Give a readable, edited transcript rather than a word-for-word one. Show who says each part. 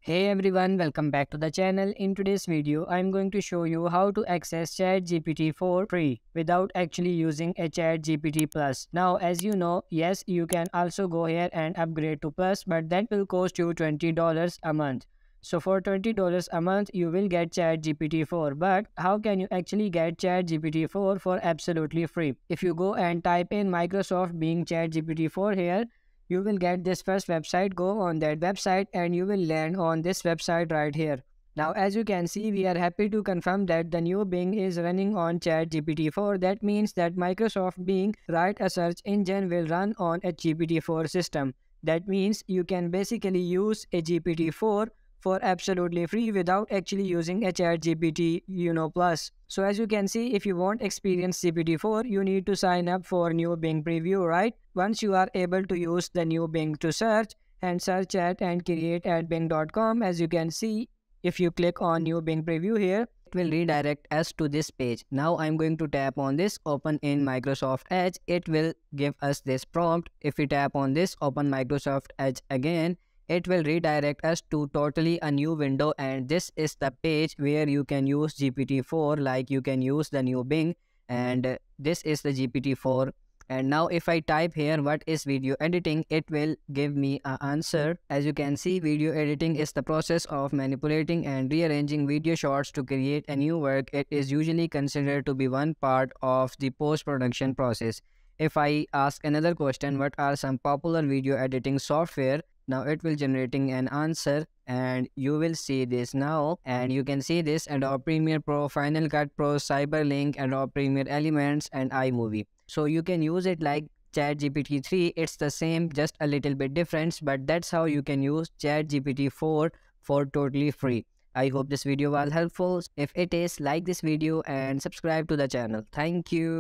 Speaker 1: Hey everyone, welcome back to the channel. In today's video, I'm going to show you how to access ChatGPT for free without actually using a ChatGPT Plus. Now, as you know, yes, you can also go here and upgrade to Plus, but that will cost you $20 a month. So for $20 a month, you will get ChatGPT 4. But how can you actually get ChatGPT 4 for absolutely free? If you go and type in Microsoft Bing ChatGPT 4 here, you will get this first website. Go on that website and you will land on this website right here. Now, as you can see, we are happy to confirm that the new Bing is running on ChatGPT 4. That means that Microsoft Bing write a search engine will run on a GPT-4 system. That means you can basically use a GPT-4 for absolutely free without actually using a ChatGPT, plus. So as you can see, if you want experience GPT-4, you need to sign up for new Bing preview, right? Once you are able to use the new Bing to search and search at and create at bing.com, as you can see, if you click on new Bing preview here, it will redirect us to this page. Now I'm going to tap on this open in Microsoft Edge. It will give us this prompt. If we tap on this open Microsoft Edge again, it will redirect us to totally a new window, and this is the page where you can use GPT-4 like you can use the new Bing, and this is the GPT-4. And now if I type here what is video editing, it will give me an answer. As you can see, video editing is the process of manipulating and rearranging video shots to create a new work. It is usually considered to be one part of the post-production process. If I ask another question, what are some popular video editing software? Now it will generating an answer and you will see this now, and you can see this Adobe Premiere Pro, Final Cut Pro, Cyberlink, Adobe Premiere Elements and iMovie. So you can use it like ChatGPT 3. It's the same, just a little bit different, but that's how you can use ChatGPT 4 for totally free. I hope this video was helpful. If it is, like this video and subscribe to the channel. Thank you.